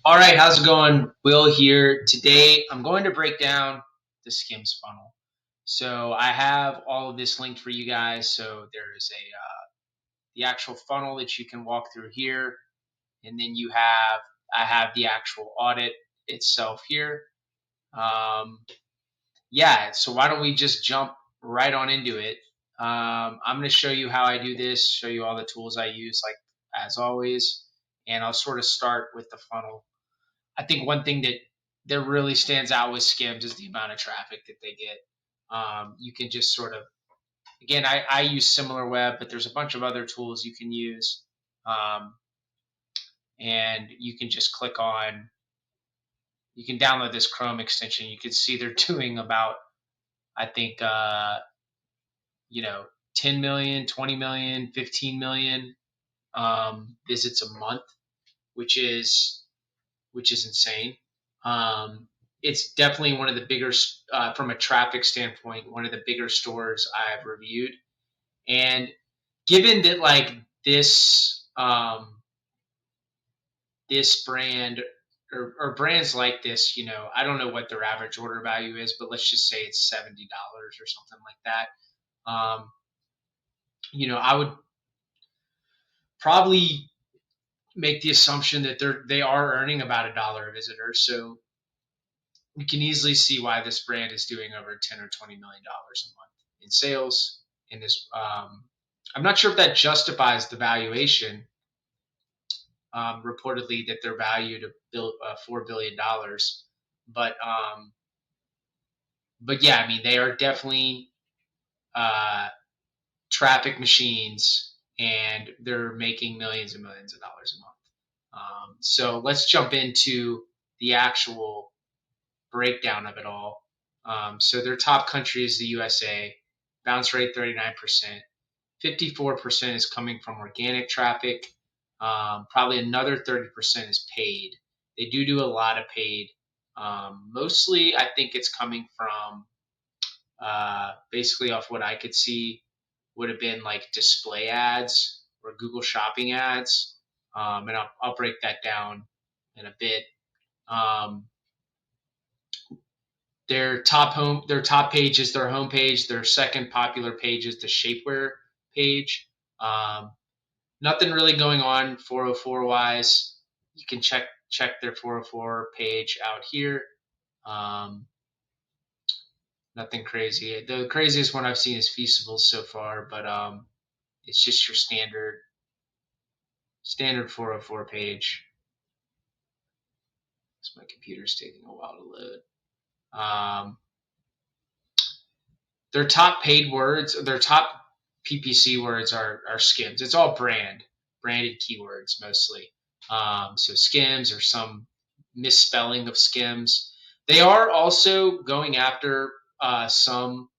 All right, how's it going? Will here. Today, I'm going to break down the SKIMS funnel. So I have all of this linked for you guys. So there is the actual funnel that you can walk through here, and then I have the actual audit itself here. Um, yeah. So why don't we just jump right on into it? I'm going to show you how I do this, show you all the tools I use, like as always, and I'll sort of start with the funnel. I think one thing that really stands out with Skims is the amount of traffic that they get. You can just sort of, again, I use SimilarWeb, but there's a bunch of other tools you can use, um, and you can just click on. You can download this Chrome extension. You can see they're doing about, I think, 10 million, 20 million, 15 million visits a month, which is which is insane. It's definitely one of the bigger, from a traffic standpoint, one of the bigger stores I've reviewed. And given that like this brand or brands like this, I don't know what their average order value is, but let's just say it's $70 or something like that. I would probably make the assumption that they are earning about $1 a visitor. So we can easily see why this brand is doing over 10 or $20 million a month in sales. In this, I'm not sure if that justifies the valuation. Reportedly, that they're valued at $4 billion, but yeah, I mean they are definitely uh, traffic machines, and they're making millions and millions of dollars a month. So let's jump into the actual breakdown of it all. So their top country is the USA, bounce rate 39%. 54% is coming from organic traffic. Probably another 30% is paid. They do a lot of paid. Mostly, I think it's coming from basically off what I could see would have been like display ads or Google Shopping ads. And I'll break that down in a bit. Um, their top page is their homepage. Their second popular page is the shapewear page. Um, Nothing really going on 404 wise. You can check their 404 page out here. Um, Nothing crazy. The craziest one I've seen is Feastables so far, but it's just your standard 404 page. So my computer's taking a while to load. Their top paid words, their top PPC words are skims. It's all branded keywords mostly. So skims or some misspelling of skims. They are also going after some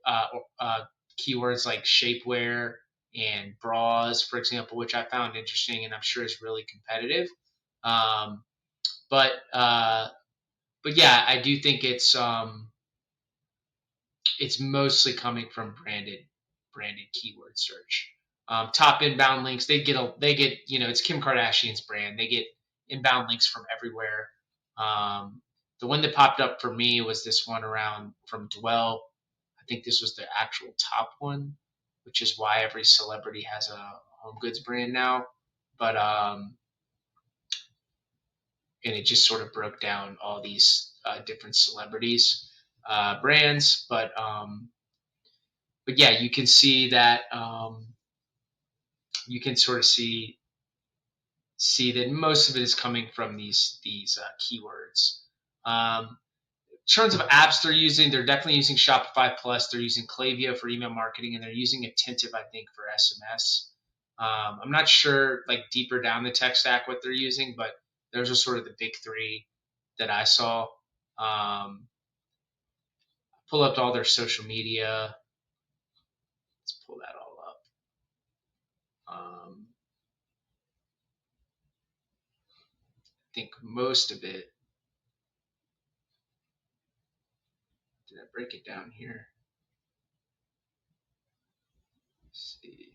uh, uh, keywords like shapewear and bras, for example, which I found interesting and I'm sure is really competitive. Um, but uh, but yeah, I do think it's mostly coming from branded keyword search. Top inbound links, they get it's Kim Kardashian's brand. They get inbound links from everywhere. The one that popped up for me was this one around from Dwell. I think this was the actual top one, which is why every celebrity has a home goods brand now. But and it just sort of broke down all these different celebrities brands, but yeah, you can see that you can sort of see that most of it is coming from these keywords. In terms of apps they're definitely using Shopify Plus. They're using Klaviyo for email marketing, and they're using Attentive, I think, for SMS. I'm not sure, like deeper down the tech stack, what they're using, but those are sort of the big three that I saw. Pull up all their social media. Let's pull that all up. I think most of it. Did I break it down here? Let's see.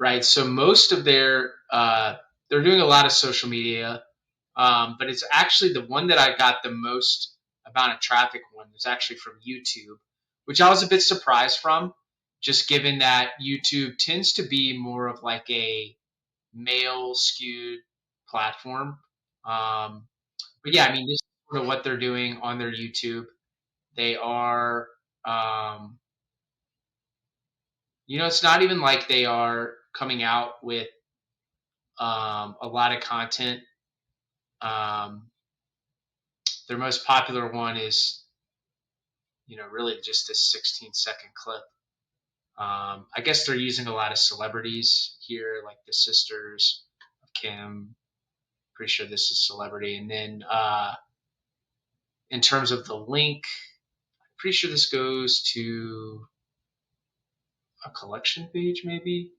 right? So most of they're doing a lot of social media, but it's actually the one that I got the most amount of traffic one was actually from YouTube, which I was a bit surprised from, just given that YouTube tends to be more of like a male skewed platform. Um, but yeah, I mean, this is sort of what they're doing on their YouTube. They are, um, it's not even like they are coming out with a lot of content. Um, their most popular one is, really just this 16-second clip. I guess they're using a lot of celebrities here, like the sisters of Kim. Pretty sure this is celebrity. And then in terms of the link, I'm pretty sure this goes to a collection page, maybe.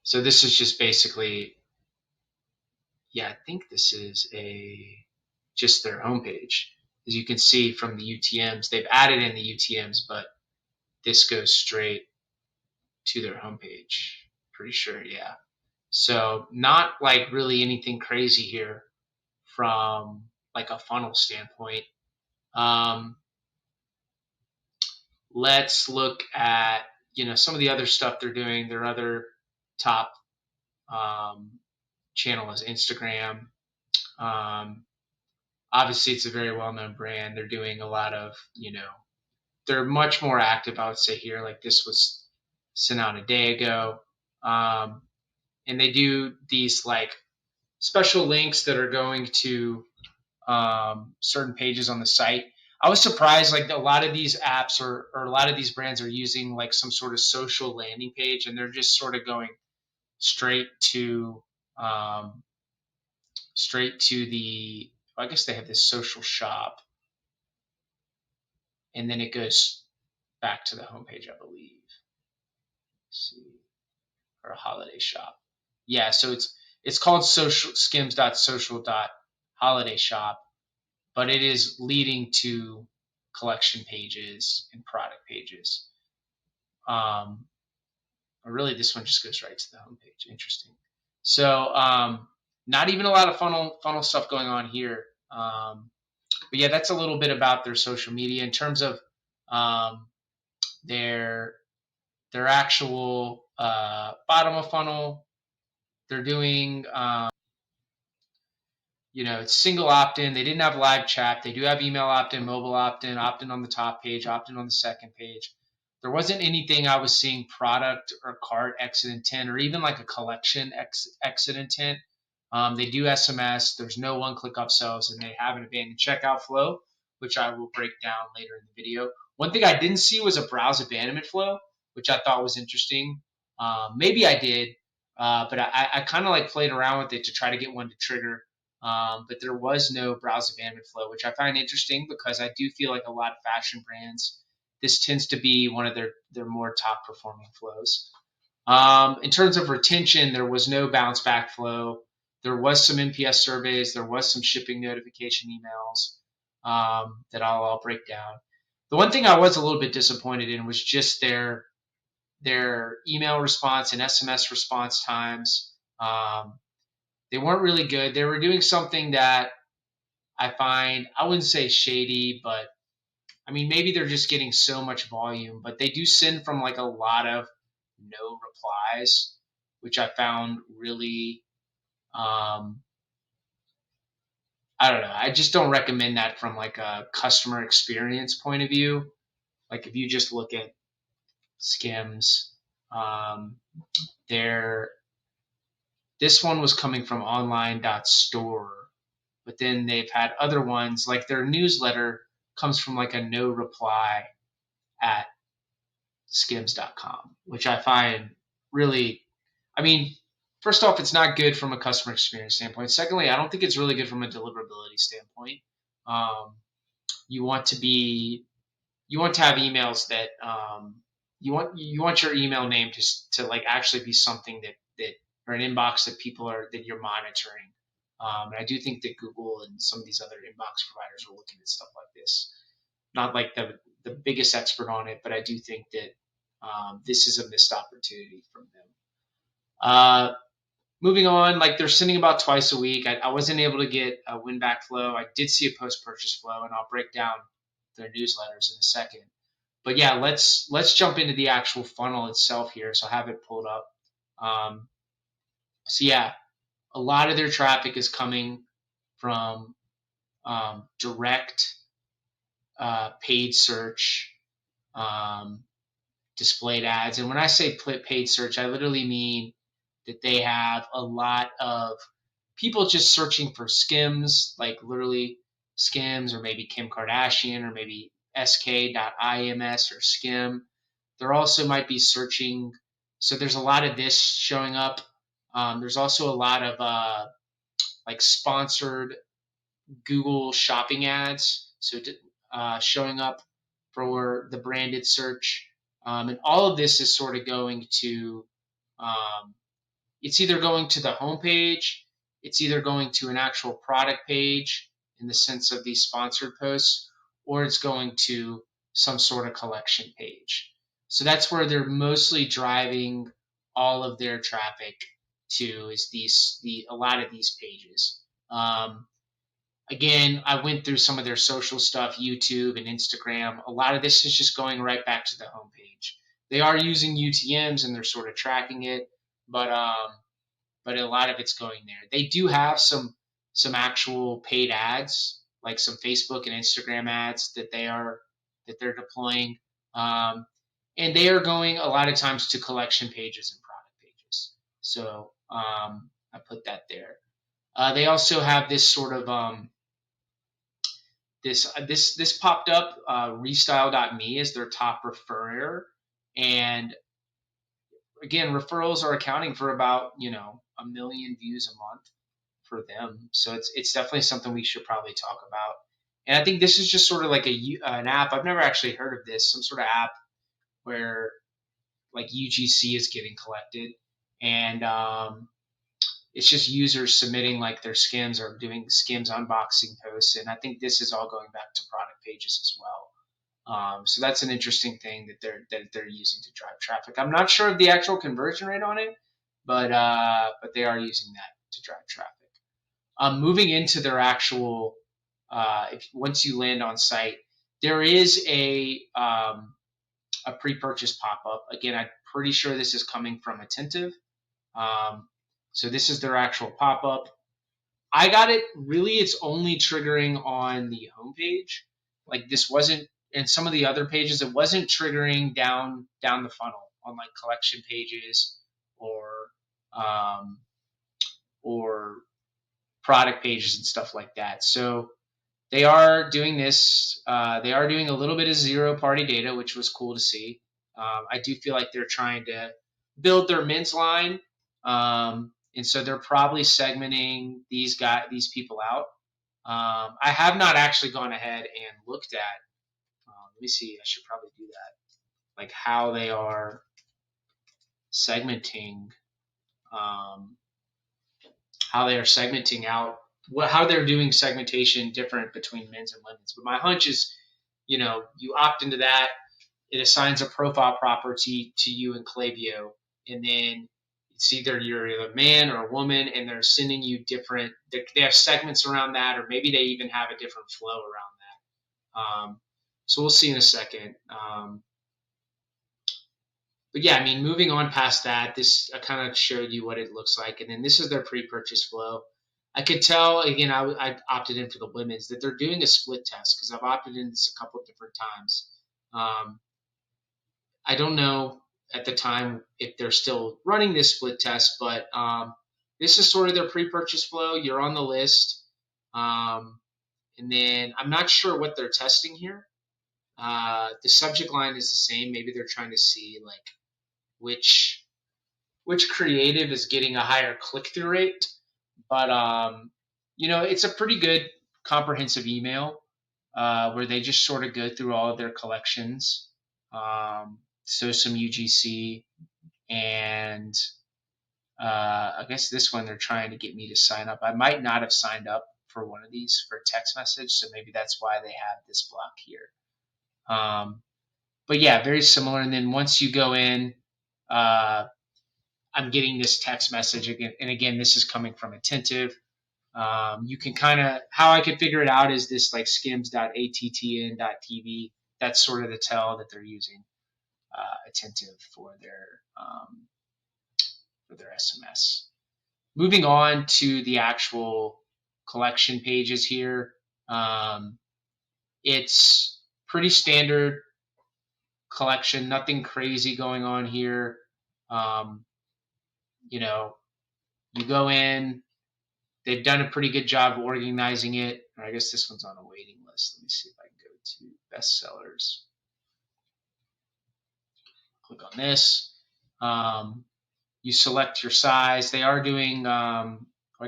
So this is just basically, yeah, I think this is just their homepage. As you can see from the UTMs, they've added in the UTMs, but this goes straight to their homepage. Pretty sure, yeah. So not like really anything crazy here from like a funnel standpoint. Um, let's look at some of the other stuff they're doing. Their other top um, channel is Instagram. Um, obviously, it's a very well-known brand. They're doing a lot of they're much more active, I would say here. Like this was sent out a day ago, and they do these like special links that are going to certain pages on the site. I was surprised, like a lot of these apps or a lot of these brands are using like some sort of social landing page, and they're just sort of going straight to um, the. I guess they have this social shop, and then it goes back to the homepage, I believe. Let's see, or a holiday shop. Yeah, so it's called social skims.social.holiday shop, but it is leading to collection pages and product pages. Um, or really, this one just goes right to the homepage. Interesting. So, not even a lot of funnel stuff going on here. But yeah, that's a little bit about their social media in terms of um, their actual bottom of funnel. They're doing it's single opt-in. They didn't have live chat. They do have email opt-in, mobile opt-in on the top page, opt-in on the second page. There wasn't anything I was seeing product or cart exit intent or even like a collection exit intent. They do SMS. There's no one-click upsells, and they have an abandoned checkout flow, which I will break down later in the video. One thing I didn't see was a browse abandonment flow, which I thought was interesting. Maybe I did, but I kind of like played around with it to try to get one to trigger. But there was no browse abandonment flow, which I find interesting because I do feel like a lot of fashion brands, this tends to be one of their more top performing flows. In terms of retention, there was no bounce back flow. There was some NPS surveys. There was some shipping notification emails that I'll break down. The one thing I was a little bit disappointed in was just their email response and SMS response times. They weren't really good. They were doing something that I find, I wouldn't say shady, but I mean, maybe they're just getting so much volume, but they do send from like a lot of no replies, which I found really, um, I don't know. I just don't recommend that from like a customer experience point of view. Like if you just look at Skims, um, their this one was coming from online.store, but then they've had other ones like their newsletter comes from like a no reply at skims.com, which I find really, I mean, first off, it's not good from a customer experience standpoint. Secondly, I don't think it's really good from a deliverability standpoint. Um, you want to be, you want to have emails that you want your email name to like actually be something that or an inbox that people are that you're monitoring. And I do think that Google and some of these other inbox providers are looking at stuff like this. Not like the biggest expert on it, but I do think that this is a missed opportunity from them. Moving on, like they're sending about twice a week. I wasn't able to get a win back flow. I did see a post purchase flow, and I'll break down their newsletters in a second. But yeah, let's jump into the actual funnel itself here. So I have it pulled up. So yeah, a lot of their traffic is coming from direct paid search, displayed ads. And when I say paid search, I literally mean that they have a lot of people just searching for skims, like literally skims, or maybe Kim Kardashian, or maybe sk.ims or skim. There also might be searching. So there's a lot of this showing up. There's also a lot of like sponsored Google shopping ads, so showing up for the branded search, and all of this is sort of going to it's either going to the homepage, it's either going to an actual product page in the sense of these sponsored posts, or it's going to some sort of collection page. So that's where they're mostly driving all of their traffic to, is a lot of these pages. Again, I went through some of their social stuff, YouTube and Instagram. A lot of this is just going right back to the homepage. They are using UTMs and they're sort of tracking it, but a lot of it's going there. They do have some actual paid ads, like some Facebook and Instagram ads that they're deploying, and they are going a lot of times to collection pages and product pages. So I put that there. They also have this sort of this popped up. Restyle.me is their top referrer, and again, referrals are accounting for about 1 million views a month for them. So it's definitely something we should probably talk about. And I think this is just sort of like an app. I've never actually heard of this. Some sort of app where like UGC is getting collected, and it's just users submitting like their skims or doing skims unboxing posts. And I think this is all going back to product pages as well. So that's an interesting thing that they're using to drive traffic. I'm not sure of the actual conversion rate on it, but they are using that to drive traffic. Moving into their actual, once you land on site, there is a pre-purchase pop-up. Again, I'm pretty sure this is coming from Attentive. So this is their actual pop-up. I got it. Really, it's only triggering on the homepage. Like this wasn't, and some of the other pages, it wasn't triggering down the funnel on like collection pages or product pages and stuff like that. So they are doing this. They are doing a little bit of zero-party data, which was cool to see. I do feel like they're trying to build their men's line, and so they're probably segmenting these people out. I have not actually gone ahead and looked at. Let me see. I should probably do that. Like how they are segmenting. How they are segmenting out, how they're doing segmentation different between men's and women's. But my hunch is, you opt into that, it assigns a profile property to you in Klaviyo, and then it's either you're a man or a woman, and they're sending you different. They have segments around that, or maybe they even have a different flow around that. So we'll see in a second. But yeah, I mean, moving on past that, this I kind of showed you what it looks like, and then this is their pre-purchase flow. I could tell, again, I opted in for the women's, that they're doing a split test because I've opted in this a couple of different times. I don't know at the time if they're still running this split test, but this is sort of their pre-purchase flow. You're on the list, and then I'm not sure what they're testing here. The subject line is the same. Maybe they're trying to see like which creative is getting a higher click-through rate. But it's a pretty good comprehensive email where they just sort of go through all of their collections. So some UGC, and I guess this one they're trying to get me to sign up. I might not have signed up for one of these for a text message, so maybe that's why they have this block here. But yeah, very similar. And then once you go in, uh, I'm getting this text message again, and again, this is coming from Attentive. You can kind of, how I could figure it out is this like skims.attn.tv. That's sort of the tell that they're using Attentive for their SMS. Moving on to the actual collection pages here, it's pretty standard collection, nothing crazy going on here. Um, you know, you go in, they've done a pretty good job of organizing it. Or I guess this one's on a waiting list. Let me see if I can go to bestsellers. Click on this. You select your size. They are doing, I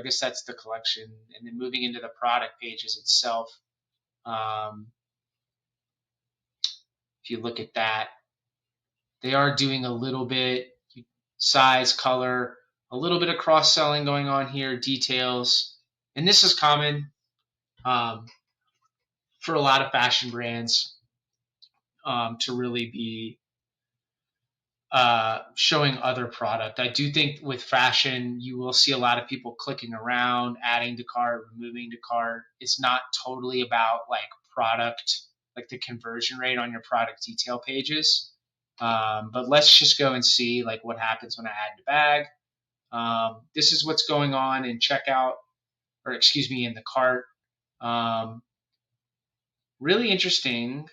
guess that's the collection. And then moving into the product pages itself, if you look at that, they are doing a little bit size, color, a little bit of cross-selling going on here, details. And this is common for a lot of fashion brands to really be showing other product. I do think with fashion, you will see a lot of people clicking around, adding to cart, removing to cart. It's not totally about like product, like the conversion rate on your product detail pages. But let's just go and see like what happens when I add to bag. This is what's going on in checkout, or excuse me, in the cart. Really interesting.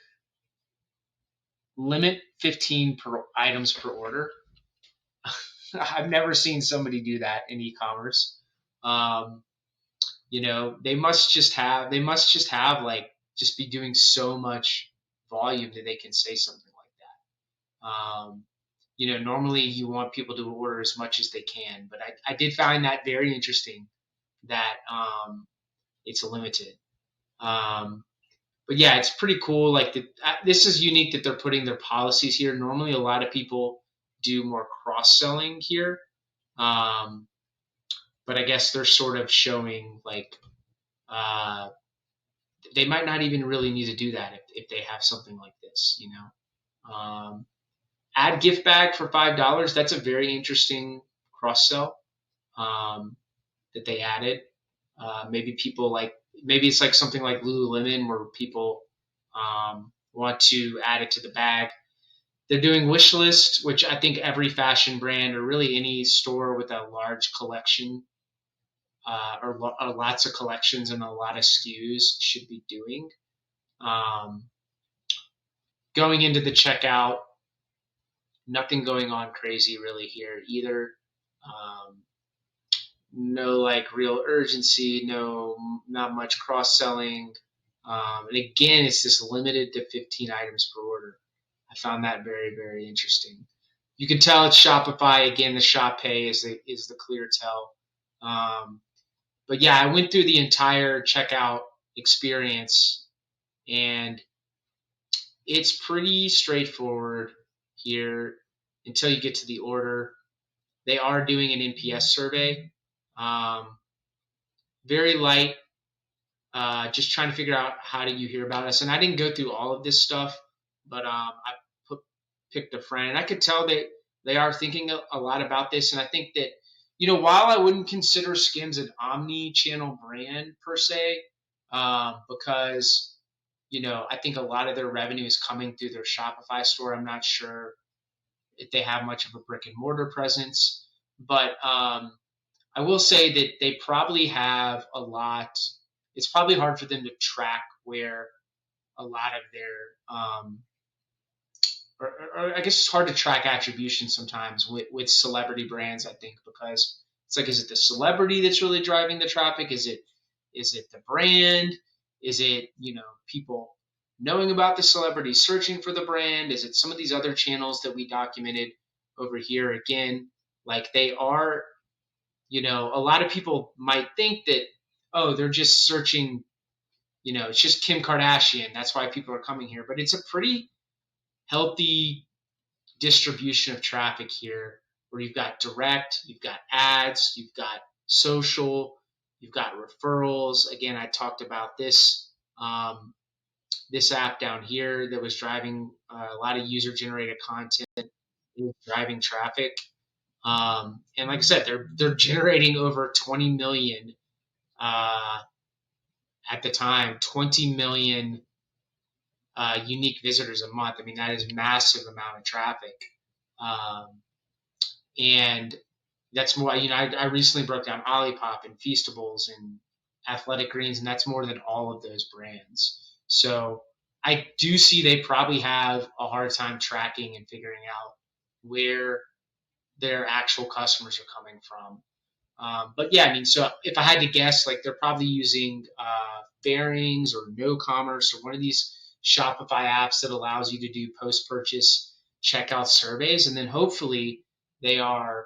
Limit 15 items per order. I've never seen somebody do that in e-commerce. They must just have like just be doing so much volume that they can say something like that. Normally you want people to order as much as they can, but I did find that very interesting that it's limited. But yeah, it's pretty cool. Like this is unique that they're putting their policies here. Normally, a lot of people do more cross-selling here, but I guess they're sort of showing like they might not even really need to do that if they have something like this. Add gift bag for $5. That's a very interesting cross-sell that they added. Maybe it's like something like Lululemon where people want to add it to the bag. They're doing wish list, which I think every fashion brand or really any store with a large collection or lots of collections and a lot of SKUs should be doing. Going into the checkout, nothing going on crazy really here either. No like real urgency, not much cross-selling. And again, it's just limited to 15 items per order. I found that very, very interesting. You can tell it's Shopify. Again, the shop pay is the clear tell. But yeah, I went through the entire checkout experience and it's pretty straightforward here until you get to the order. They are doing an NPS survey. Very light, just trying to figure out how did you hear about us. And I didn't go through all of this stuff, but I picked a friend. And I could tell that they are thinking a lot about this. And I think that, while I wouldn't consider Skims an omni-channel brand per se, because, I think a lot of their revenue is coming through their Shopify store. I'm not sure if they have much of a brick and mortar presence, but I will say that they probably have a lot. It's probably hard for them to track where a lot of their, or I guess it's hard to track attribution sometimes with celebrity brands, I think, because it's like, is it the celebrity that's really driving the traffic? Is it the brand? Is it, people knowing about the celebrity, searching for the brand? Is it some of these other channels that we documented over here? Again, like they are, a lot of people might think that, oh, they're just searching, it's just Kim Kardashian. That's why people are coming here. But it's a pretty healthy distribution of traffic here where you've got direct, you've got ads, you've got social, you've got referrals. Again, I talked about this this app down here that was driving a lot of user generated content, driving traffic. And like I said, they're generating over 20 million uh, at the time, 20 million unique visitors a month. I mean, that is a massive amount of traffic. Um, and that's more, I recently broke down Olipop and Feastables and Athletic Greens, and that's more than all of those brands. So I do see they probably have a hard time tracking and figuring out where their actual customers are coming from. But yeah, I mean, so if I had to guess, like they're probably using Bearings or No Commerce or one of these Shopify apps that allows you to do post-purchase checkout surveys, and then hopefully they are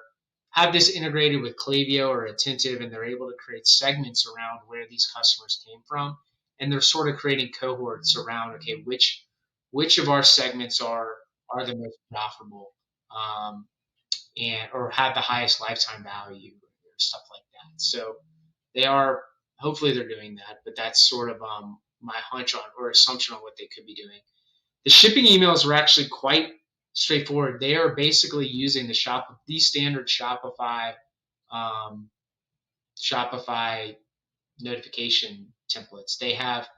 have this integrated with Klaviyo or Attentive, and they're able to create segments around where these customers came from, and they're sort of creating cohorts around okay, which of our segments are the most profitable. And or have the highest lifetime value or stuff like that. So they are hopefully they're doing that, but that's sort of my hunch on or assumption on what they could be doing. The shipping emails were actually quite straightforward. They are basically using the standard um, Shopify notification templates. They have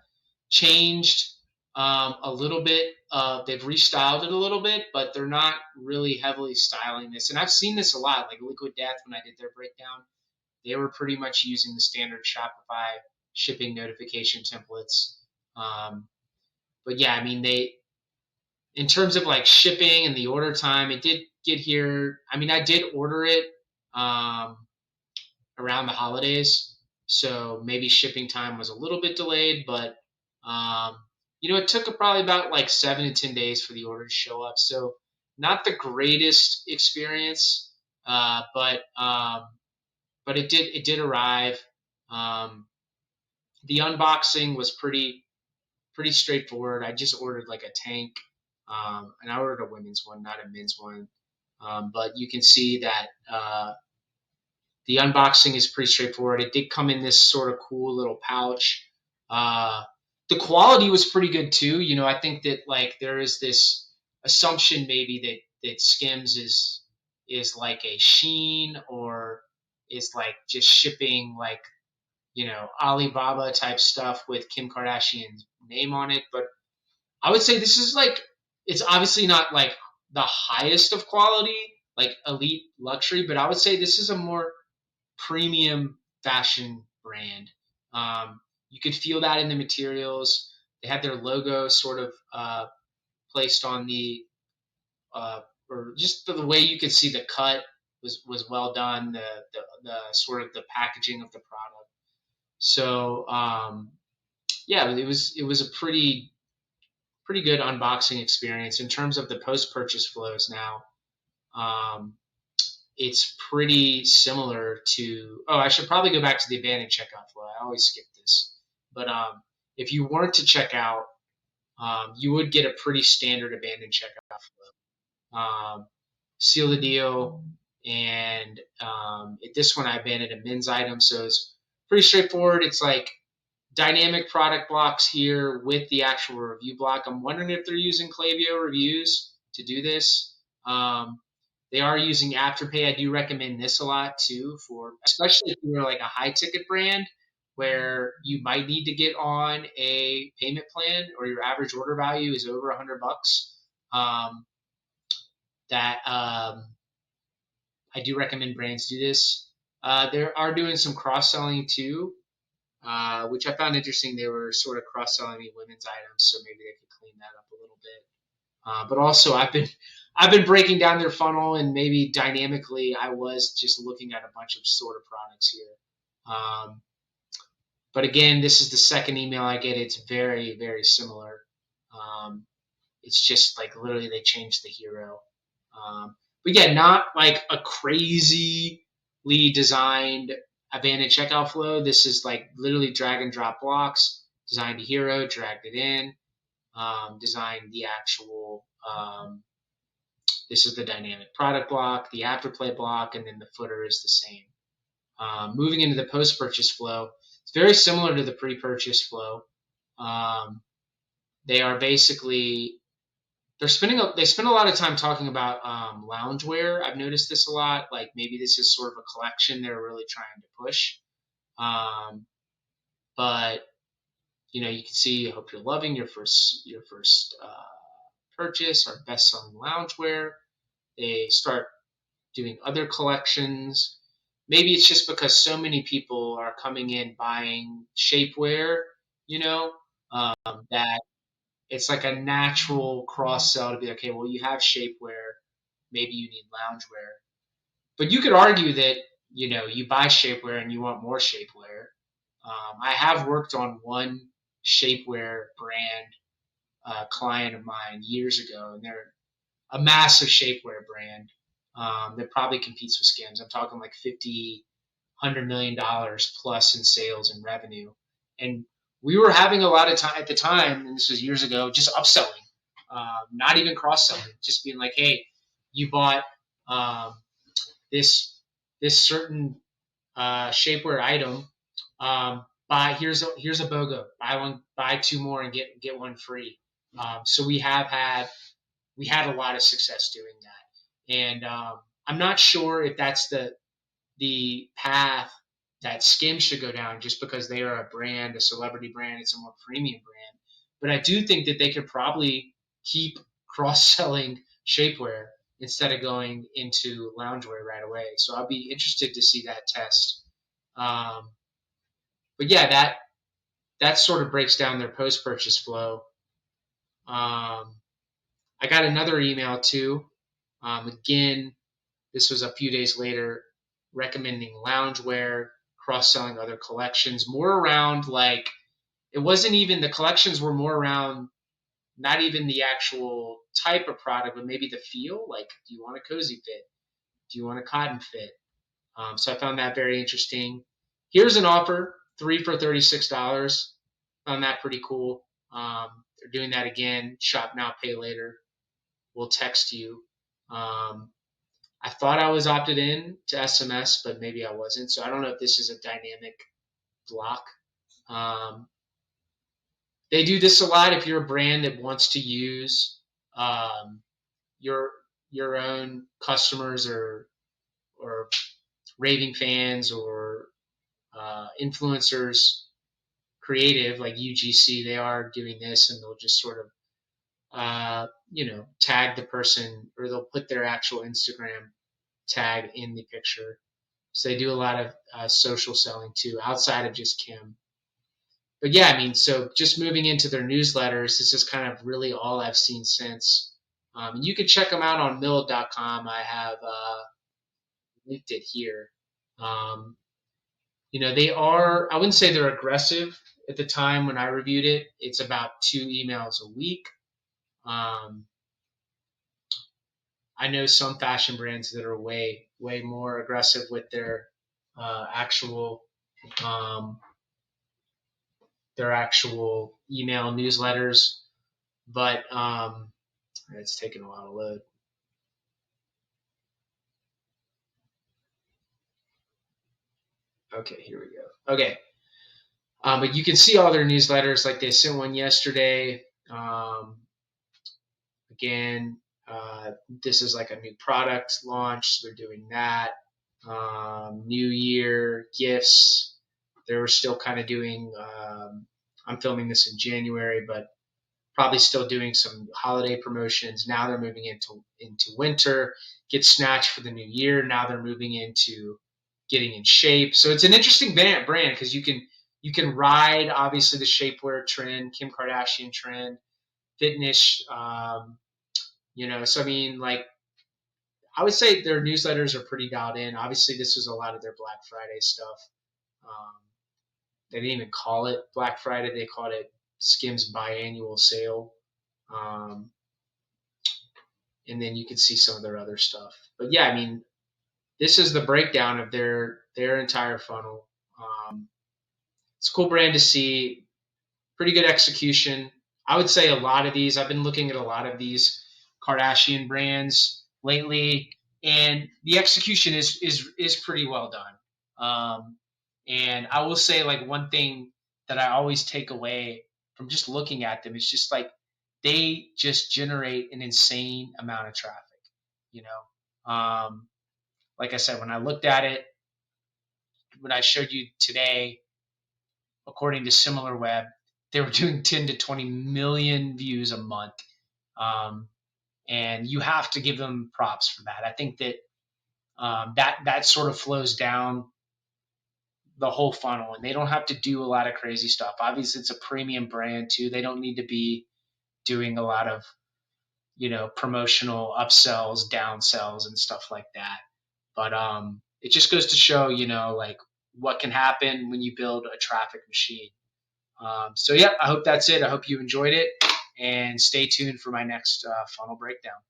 changed a little bit. They've restyled it a little bit, but they're not really heavily styling this. And I've seen this a lot, like Liquid Death when I did their breakdown. They were pretty much using the standard Shopify shipping notification templates. But yeah, I mean, in terms of like shipping and the order time, it did get here. I mean, I did order it um, around the holidays, so maybe shipping time was a little bit delayed, but um, it took probably about like 7 to 10 days for the order to show up. So not the greatest experience, but it did arrive. Um, the unboxing was pretty straightforward. I just ordered like a tank, and I ordered a women's one, not a men's one. But you can see that the unboxing is pretty straightforward. It did come in this sort of cool little pouch. Uh, the quality was pretty good too. I think that like there is this assumption maybe that Skims is like a Sheen or is like just shipping like Alibaba type stuff with Kim Kardashian's name on it. But I would say this is like it's obviously not like the highest of quality, like elite luxury, but I would say this is a more premium fashion brand. You could feel that in the materials. They had their logo sort of placed on or just the way you could see the cut was well done. The sort of the packaging of the product. So yeah, it was a pretty good unboxing experience in terms of the post purchase flows. Now, um, it's pretty similar to. Oh, I should probably go back to the abandoned checkout flow. I always skip this, but if you weren't to check out, you would get a pretty standard abandoned checkout flow. Seal the deal, and this one I abandoned a men's item, so it's pretty straightforward. It's like dynamic product blocks here with the actual review block. I'm wondering if they're using Klaviyo reviews to do this. They are using Afterpay. I do recommend this a lot too, for especially if you're like a high ticket brand where you might need to get on a payment plan or your average order value is over $100. That I do recommend brands do this. They are doing some cross selling too, which I found interesting. They were sort of cross selling me women's items, so maybe they could clean that up a little bit. But also, I've been breaking down their funnel, and maybe dynamically, I was just looking at a bunch of sort of products here. But again, this is the second email I get. It's very, very similar. Um, it's just like literally they changed the hero. But yeah, not like a crazily designed abandoned checkout flow. This is like literally drag and drop blocks, designed a hero, dragged it in, designed the actual. This is the dynamic product block, the afterplay block, and then the footer is the same. Moving into the post-purchase flow, it's very similar to the pre-purchase flow. They are basically they spend a lot of time talking about loungewear. I've noticed this a lot. Like maybe this is sort of a collection they're really trying to push. Um, but you can see. I hope you're loving your first purchase. Our best selling loungewear. They start doing other collections. Maybe it's just because so many people are coming in buying shapewear, you know, that it's like a natural cross sell to be okay. Well, you have shapewear, maybe you need loungewear, but you could argue that you buy shapewear and you want more shapewear. I have worked on one shapewear brand client of mine years ago, and they're a massive shapewear brand that probably competes with Skims. I'm talking like 50, $100 million plus in sales and revenue. And we were having a lot of time at the time, and this was years ago, just upselling, not even cross selling, just being like, hey, you bought um, this certain shapewear item. Buy here's a BOGO. Buy one, buy two more, and get one free. So we had a lot of success doing that, and I'm not sure if that's the path that Skims should go down, just because they are a brand, a celebrity brand, it's a more premium brand. But I do think that they could probably keep cross selling shapewear instead of going into loungewear right away. So I'll be interested to see that test. Um, but yeah, that sort of breaks down their post purchase flow. I got another email too. Again, this was a few days later, recommending loungewear, cross selling other collections, more around like it wasn't even the collections were more around not even the actual type of product, but maybe the feel. Like, do you want a cozy fit? Do you want a cotton fit? So I found that very interesting. Here's an offer, 3 for $36. Found that pretty cool. They're doing that again. Shop now, pay later. We'll text you. I thought I was opted in to SMS, but maybe I wasn't. So I don't know if this is a dynamic block. Um, they do this a lot if you're a brand that wants to use um, your your own customers or raving fans or influencers creative like UGC. They are doing this, and they'll just sort of tag the person, or they'll put their actual Instagram tag in the picture. So they do a lot of social selling too, outside of just Kim. But yeah, I mean, so just moving into their newsletters, this is kind of really all I've seen since. You can check them out on mill.com. I have linked it here. Um, they are, I wouldn't say they're aggressive at the time when I reviewed it. It's about 2 emails a week. I know some fashion brands that are way, way more aggressive with actual um, their actual email newsletters, but it's taking a while to load. Okay, here we go. Okay, but you can see all their newsletters. Like they sent one yesterday. Again, this is like a new product launch. So they're doing that. New Year gifts. They were still kind of doing. I'm filming this in January, but probably still doing some holiday promotions. Now they're moving into winter. Get snatched for the new year. Now they're moving into getting in shape. So it's an interesting brand because you can ride obviously the shapewear trend, Kim Kardashian trend, fitness. So I mean, like I would say their newsletters are pretty dialed in. Obviously, this was a lot of their Black Friday stuff. Um, they didn't even call it Black Friday; they called it Skims biannual sale. Um, and then you can see some of their other stuff. But yeah, I mean, this is the breakdown of their entire funnel. It's a cool brand to see. Pretty good execution. I would say a lot of these. I've been looking at a lot of these Kardashian brands lately, and the execution is pretty well done. And I will say, like, one thing that I always take away from just looking at them, it's just like they just generate an insane amount of traffic. You know, like I said, when I looked at it, when I showed you today, according to SimilarWeb, they were doing 10 to 20 million views a month. Um, and you have to give them props for that. I think that that sort of flows down the whole funnel, and they don't have to do a lot of crazy stuff. Obviously, it's a premium brand too. They don't need to be doing a lot of promotional upsells, downsells, and stuff like that. But it just goes to show, like what can happen when you build a traffic machine. So yeah, I hope that's it. I hope you enjoyed it, and stay tuned for my next funnel breakdown.